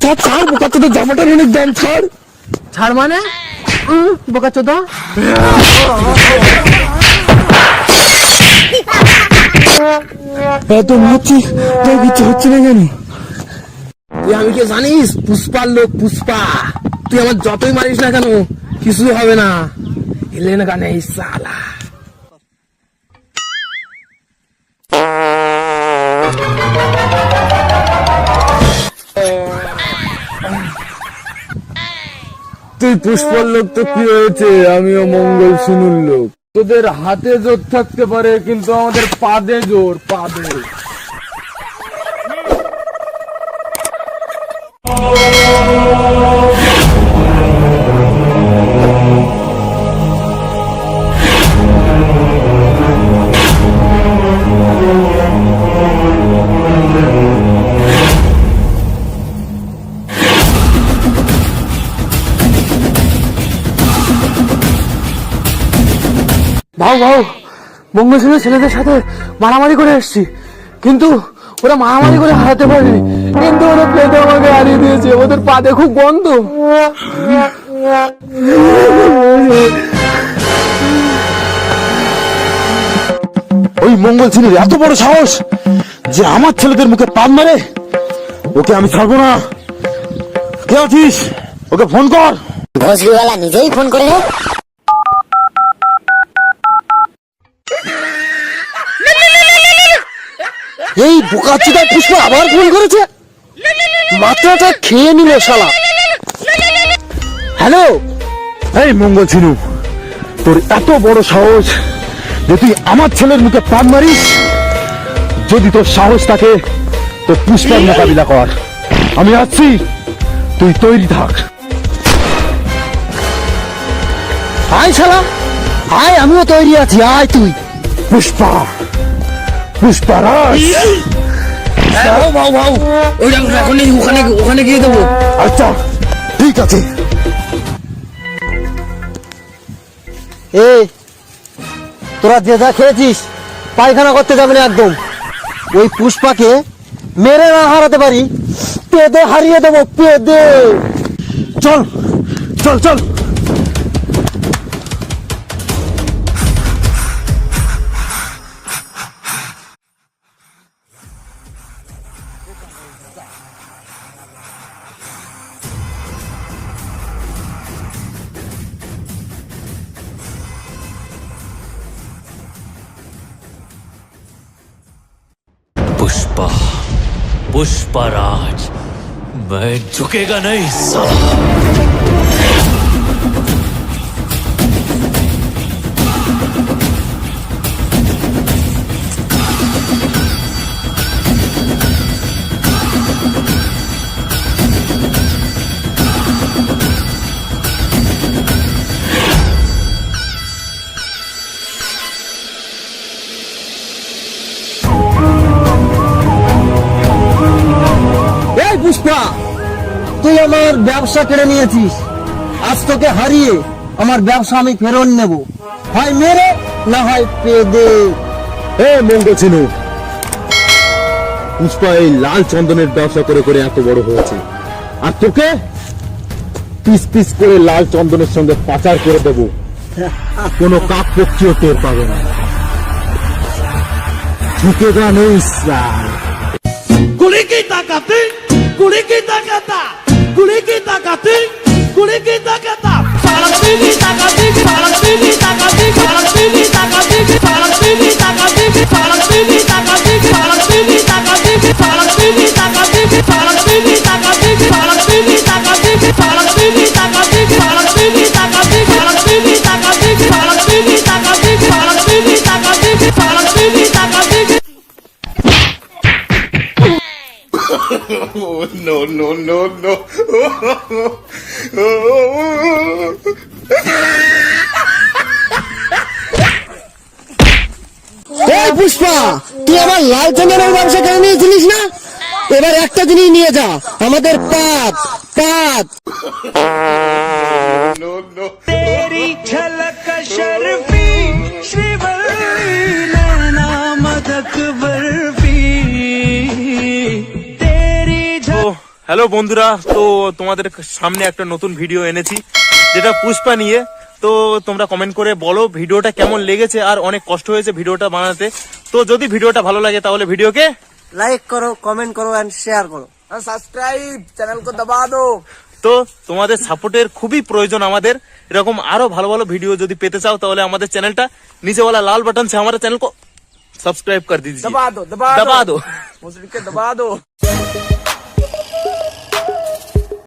ছাড় ছাড়, বোকা চোদা, জামাটার অনেক দাম, ছাড়। ছাড় মানে বোকা চোদা। এত মারছি, তোর কিছু হচ্ছে না কেন? তুই আমি কে জানিস? পুষ্পার লোক, পুষ্পা। তুই আমার যতই মারিস না কেন কিছু হবে না। এলেন গানে সালা। তুই পুষ্পার লোক তো কি হয়েছে, আমিও মঙ্গল শুনুর লোক। তোদের হাতে জোর থাকতে পারে, কিন্তু আমাদের পাদে জোর, পাদে। ভাও ভাও, মঙ্গলসূত্রের ছেলেদের সাথে মারামারি করে এসছি, কিন্তু ওরা মারামারি করে হারাতে পারেনি, কিন্তু ওরা প্লেটে আমাকে হারিয়ে দিয়েছে। ওদের পাতে খুব গন্ধ। ওই মঙ্গল ছেলের এত বড় সাহস যে আমার ছেলেদের মুখে পান মারে, ওকে আমি ছাড়বো না। কে আছিস? ওকে ফোন কর। ভোসরিওয়ালা নিজেই ফোন করে। এই বোকাচোদা পুষ্পা আবার ফোন করেছে, মাথাটা খেয়ে নিল শালা। হ্যালো, এই মঙ্গল ছিনু, তোর এত বড় সাহস যে তুই আমার ছেলের মুখে পান মারিস? যদি তোর সাহস থাকে তো পুষ্পার মোকাবিলা কর। আমি আসছি, তুই তৈরি থাক। আয় শালা, আয়, আমিও তৈরি আছি, আয় তুই। পুষ্পা, পুষ্পারাজ। ভাও ভাও ভাও, ওই এখন ওখানে ওখানে গিয়ে দেবো। আচ্ছা ঠিক আছে। এই তোরা যে যা খেয়েছিস পায়খানা করতে যাবে না একদম। ওই পুষ্পাকে মেরে না হারাতে পারি, পেদে হারিয়ে দেবো, পেদে। চল চল চল। पुष्पा, पुष्पराज, मैं झुकेगा नहीं साला। পুষ্পা, তুই আমার ব্যবসা কেড়ে নিয়েছিস, আজ তোকে হারিয়ে আমার ব্যবসা আমি ফেরত নেব, হয় মেরে না হয় পেদে। এ মঙ্গল ছিনু, পুষ্পা এই লাল চন্দনের ব্যবসা করে করে এত বড় হয়েছে, আর তোকে পিস পিস করে লাল চন্দনের সঙ্গে পাচার করে দেব। কোনো কাক পক্ষীও টের পাবে না। ঝুঁকেগা নেই সাল। कुड़ी की ताकत, कुड़ी की ताकत, कुड़ी की ताकत, कुड़ी की ताकत, सारस्वती की ताकत, सारस्वती की ताकत, सारस्वती की ताकत, सारस्वती की ताकत, सारस्वती की ताकत, सारस्वती की ताकत, सारस्वती की ताकत, सारस्वती की ताकत, सारस्वती की ताकत, सारस्वती की ताकत, सारस्वती की ताकत, सारस्वती की ताकत, सारस्वती की ताकत, सारस्वती की ताकत, सारस्वती की ताकत। Oh, no, no, no, no. এই পুষ্পা, তুই আমার লাল চন্দনের ব্যবসা কেন নিয়েছিলিস না? এবার একটা জিনিস নিয়ে যা, আমাদের পাত পাত। No, no. तेरी झलक शर्फी श्रीवल्ली नैना मदक बर्फी तेरी হ্যালো বন্ধুরা, তো তোমাদের সামনে একটা নতুন ভিডিও এনেছি যেটা পুষ্পা নিয়ে। তো তোমরা কমেন্ট করে বলো ভিডিওটা কেমন লেগেছে, আর অনেক কষ্ট হয়েছে ভিডিওটা বানাতে। তো যদি ভিডিওটা ভালো লাগে তাহলে ভিডিওকে লাইক করো, কমেন্ট করো এন্ড শেয়ার করো। सब्सक्राइब चैनल को दबा दो। তো তোমাদের সাপোর্টের খুবই প্রয়োজন আমাদের। এরকম আরো ভালো ভালো ভিডিও যদি পেতে চাও তাহলে আমাদের চ্যানেলটা नीचे वाला लाल बटन से हमारे चैनल को सब्सक्राइब कर दीजिए। दबा दो दबा दो। मुझे दबा दो।